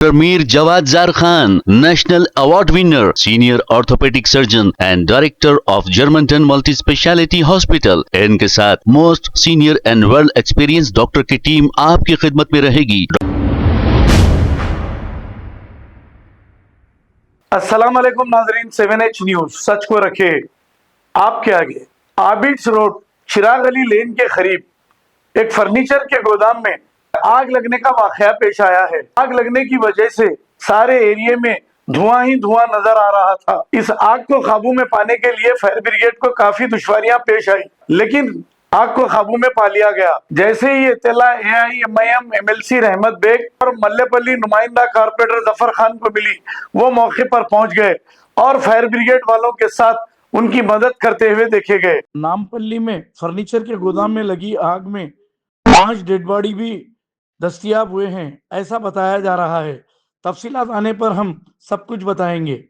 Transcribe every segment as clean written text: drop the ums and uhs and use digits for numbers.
Mir Jawad Zar Khan, National Award winner, Senior Orthopedic Surgeon and Director of Germantown Multi-Speciality Hospital. इनके साथ most senior and world experience doctor की team आपकी खिदमत में रहेगी। अस्सलाम वालेकुम नाजरीन, 7H न्यूज सच को रखे आपके आगे। आबिड्स रोड चिराग अली लेन के करीब एक फर्नीचर के गोदाम में आग लगने का वाकया पेश आया है। आग लगने की वजह से सारे एरिया में धुआं ही धुआं नजर आ रहा था। इस आग को काबू में पाने के लिए फायर ब्रिगेड को काफी दुश्वारियां पेश आई, लेकिन आग को काबू में पा लिया गया। जैसे ही इत्तला AIMIM MLC रहमत बेग और मल्लेपल्ली नुमाइंदा कारपोरेटर जफर खान को मिली, वो मौके पर पहुंच गए और फायर ब्रिगेड वालों के साथ उनकी मदद करते हुए देखे गए। नामपल्ली में फर्नीचर के गोदाम में लगी आग में 5 डेड बॉडी भी दस्तयाब हुए हैं, ऐसा बताया जा रहा है। तफसीलात आने पर हम सब कुछ बताएंगे।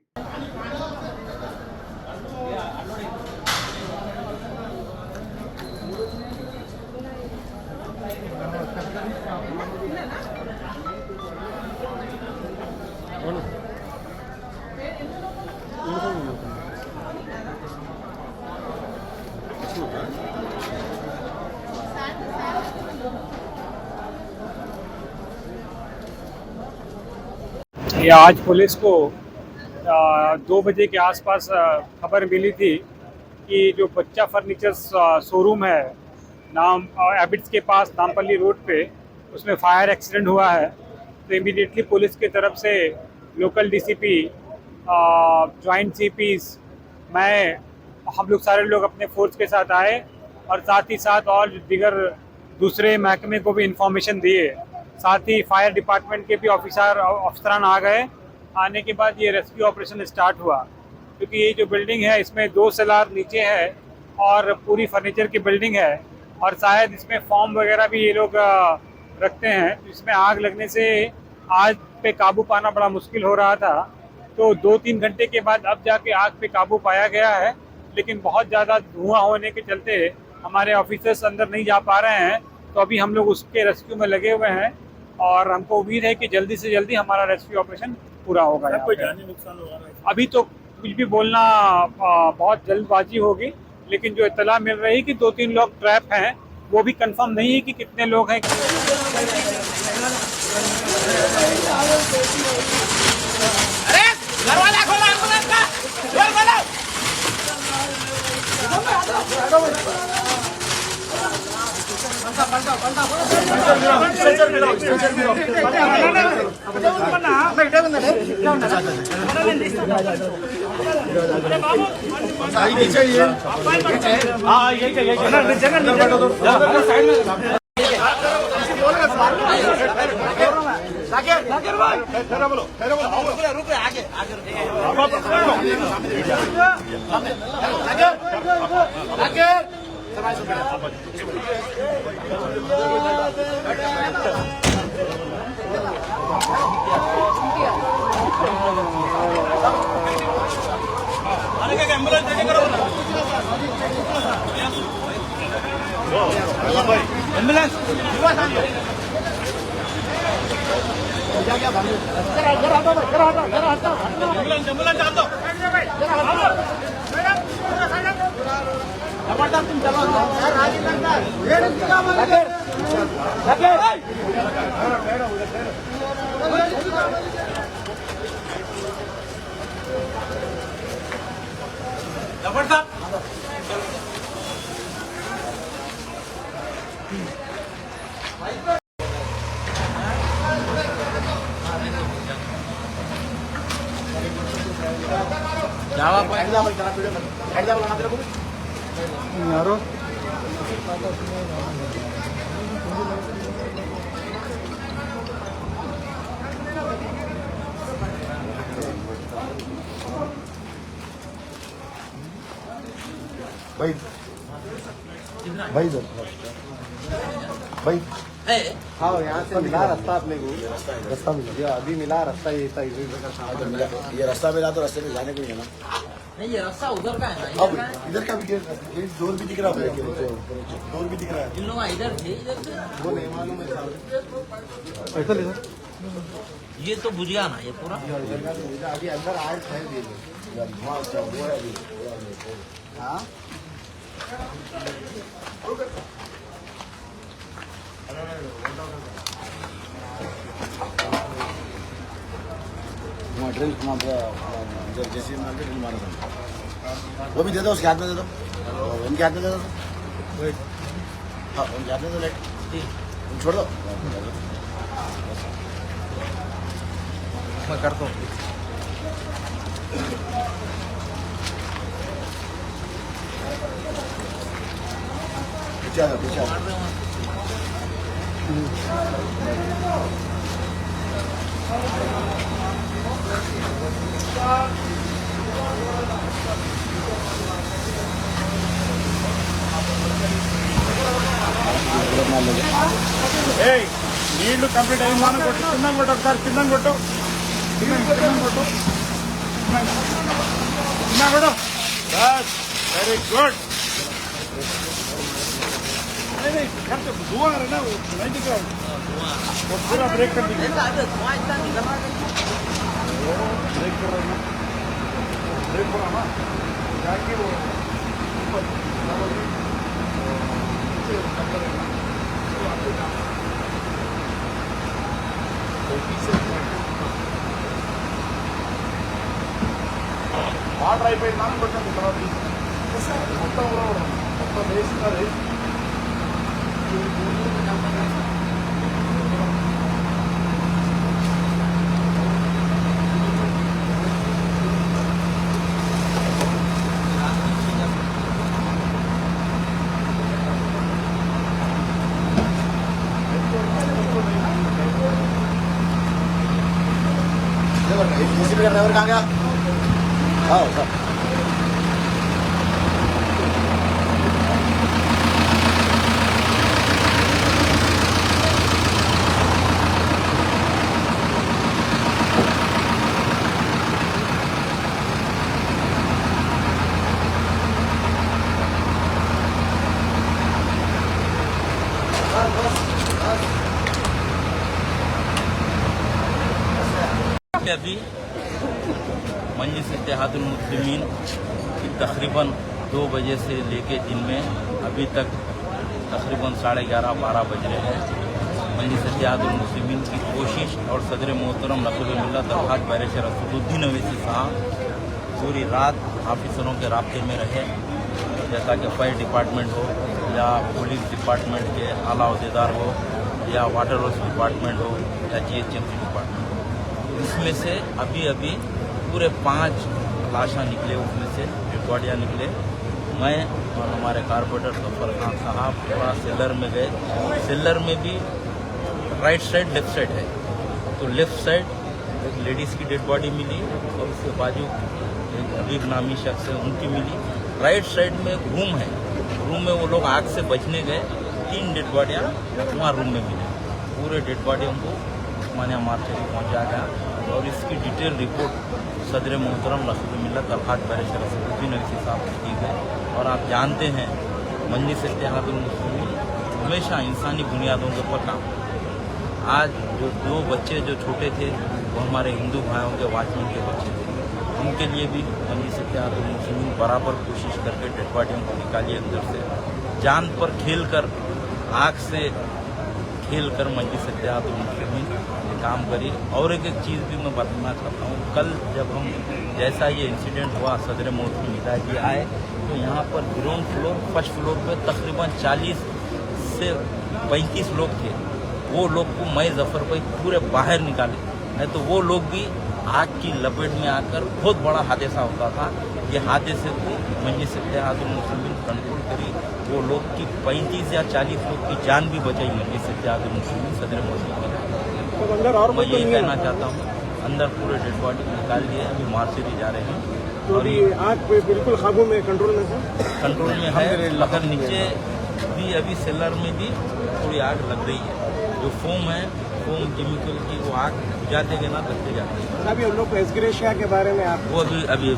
ये आज पुलिस को 2 बजे के आसपास खबर मिली थी कि जो बच्चा फर्नीचर शोरूम है नाम एबिट्स के पास नामपल्ली रोड पे, उसमें फायर एक्सीडेंट हुआ है। तो इमीडिएटली पुलिस की तरफ से लोकल DCP, जॉइंट CPs, मैं, हम लोग सारे लोग अपने फोर्स के साथ आए और साथ ही साथ और दीगर दूसरे महकमे को भी इंफॉर्मेशन दिए। साथ ही फायर डिपार्टमेंट के भी ऑफिसरान आ गए। आने के बाद ये रेस्क्यू ऑपरेशन स्टार्ट हुआ, क्योंकि ये जो बिल्डिंग है इसमें 2 सेलार नीचे है और पूरी फर्नीचर की बिल्डिंग है और शायद इसमें फॉर्म वगैरह भी ये लोग रखते हैं। तो इसमें आग लगने से आग पे काबू पाना बड़ा मुश्किल हो रहा था। तो 2-3 घंटे के बाद अब जाके आग पे काबू पाया गया है, लेकिन बहुत ज़्यादा धुआं होने के चलते हमारे ऑफिसर्स अंदर नहीं जा पा रहे हैं। तो अभी हम लोग उसके रेस्क्यू में लगे हुए हैं और हमको उम्मीद है कि जल्दी से जल्दी हमारा रेस्क्यू ऑपरेशन पूरा होगा। कोई जानी नुकसान हो रहा है? अभी तो कुछ भी बोलना बहुत जल्दबाजी होगी, लेकिन जो इत्तला मिल रही है कि 2-3 लोग ट्रैप हैं, वो भी कंफर्म नहीं है कि कितने लोग हैं। दरवाजा खोलो, एम्बुलेंस का डोर खोलो। भाई भाई भाई हाँ, यहाँ से मिला रास्ता अपने को। रास्ता मिला, ये अभी मिला रास्ता। ये रास्ता मिला तो रास्ते में जाने को ही है ना। नहीं, ये रास्ता उधर का है ना, अब इधर का भी डोर भी दिख रहा है, डोर भी दिख रहा है। इन लोग इधर थे, इधर से वो नहीं मालूम है। पैसा ले सर। ये तो बुझ गया ना ये पूरा। अभी अंदर आए फैल दिए वो है अभी। हाँ ड्रिल जैसे वो भी दे दो, उसके हाथ में दे दो, उनके हाथ में दे दो। हाँ उनके हाथ में दो, लाइट छोड़ दो। मैं करता हूँ। पीछे आ जाओ, पीछे आ जाओ। నీళ్లు కంప్లీట్ అయింది మనం కొట్టు, చిన్న కొట్టు, ఒకసారి చిన్న కొట్టు, చిన్న కొట్టు, చిన్న కొట్టు, బస్ వెరీ गुड। नहीं धुआं है ना, वो नहीं दिख रहा, वो पूरा ब्रेक कर दीजिए। धुआं इतना निकल रहा है। ब्रेक कर रहा है ना, ब्रेक हो रहा ना, जाके वो వాటర్ అయిపోయింది మనం కొట్టాము తర్వాత మొత్తం మొత్తం వేసినది जेसीबी का ड्राइवर कहाँ गया? आओ सर। अभी मजलिस इत्तेहादुल मुस्लिमीन की तकरीबन 2 बजे से लेके दिन में अभी तक तकरीबन 11:30-12 बज रहे हैं। मजलिस इत्तेहादुल मुस्लिमीन की कोशिश और सदर मोहतरम नक़ीब मिल्लत अलहाज बैरिस्टर असदुद्दीन अवैसी साहब पूरी रात ऑफिसरों के राब्ते में रहे, जैसा कि फायर डिपार्टमेंट हो या पुलिस डिपार्टमेंट के आला अहदेदार हो या वाटर वर्क्स डिपार्टमेंट हो या GHMC डिपार्टमेंट हो। इसमें से अभी पूरे 5 लाशा निकले, उसमें से बॉडियाँ निकले। मैं और हमारे कारपोरेटर गफर खान साहब पूरा सेलर में गए। सेलर में भी राइट साइड लेफ्ट साइड है, तो लेफ्ट साइड एक लेडीज़ की डेड बॉडी मिली और उसके बाजू एक हबीब नामी शख्स है, उनकी मिली। राइट साइड में एक रूम है, रूम में वो लोग आग से बचने गए, 3 डेड बॉडियाँ वहाँ रूम में मिली। पूरे डेड बॉडियों को उस्मानिया मार्चरी पहुँचा गया और इसकी डिटेल रिपोर्ट सदर मोहतरम नक़ीब मिल्लत अलहाज बैरिस्टर असदुद्दीन अवैसी साहब को दी गई। और आप जानते हैं मजलिस इत्तेहादुल मुस्लिमीन हमेशा इंसानी बुनियादों के ऊपर काम। आज जो 2 बच्चे जो छोटे थे वो हमारे हिंदू भाइयों के वॉचमैन के बच्चे थे, उनके लिए भी मजलिस इत्तेहादुल मुस्लिमीन बराबर कोशिश करके डेड बॉडियों को निकाली अंदर से, जान पर खेल कर, आग से खेल कर मजलिस इत्तेहादुल मुस्लिमीन काम करी। और एक चीज़ भी मैं बताना चाहता हूँ, कल जब हम जैसा ये इंसिडेंट हुआ सदर मोहतरम हिदायत जी आए तो यहाँ पर ग्राउंड फ्लोर फर्स्ट फ्लोर पे तकरीबन 40 से 35 लोग थे। वो लोग को मैं जफ़र भाई पूरे बाहर निकाले, नहीं तो वो लोग भी आग की लपेट में आकर बहुत बड़ा हादसा होता था। ये हादसे को मजलिस इत्तेहादुल मुस्लिमीन कंट्रोल करी, वो लोग की 35 या 40 लोग की जान भी बचाई मजलिस इत्तेहादुल मुस्लिमीन सदर मोहतरम। मैं यही कहना चाहता हूँ, अंदर पूरे डेड बॉडी निकाल लिए, अभी मार्चरी जा रहे हैं। और ये आग बिल्कुल काबू में, कंट्रोल में है, कंट्रोल में है। अगर नीचे भी अभी सेलर में भी थोड़ी आग लग रही है, जो फोम है, फोम केमिकल की वो आग जाते के ना लगते जाते अभी हम लोग एस्ग्रेशिया के बारे में आप वो अभी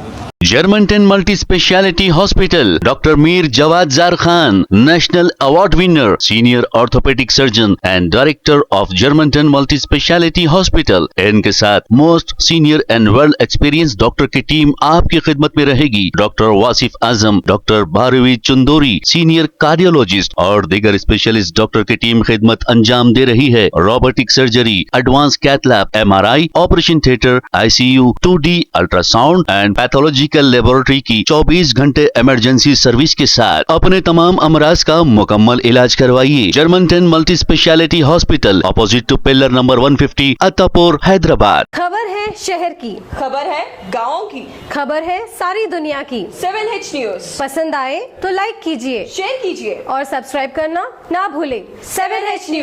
Germantown Multi Speciality Hospital, Dr. Mir Jawad Zar Khan, National Award winner, Senior Orthopedic Surgeon and Director of Germantown Multi Speciality Hospital. इनके साथ most senior and world experience doctor की टीम आपकी खिदमत में रहेगी. Doctor Wasif Azam, doctor Bharvi Chandori, senior cardiologist और दीगर specialist doctor की टीम खिदमत अंजाम दे रही है. Robotic surgery, advance cath lab, MRI, operation theatre, ICU, 2D ultrasound and pathological laboratory की 24 घंटे इमरजेंसी सर्विस के साथ अपने तमाम अमराज का मुकम्मल इलाज करवाइए. Germanten multi speciality hospital, opposite to pillar number 150, Attapur, Hyderabad. खबर है शहर की, खबर है गाँव की, खबर है सारी दुनिया की. 7H न्यूज पसंद आए तो लाइक कीजिए, शेयर कीजिए और सब्सक्राइब करना ना भूले. 7H news.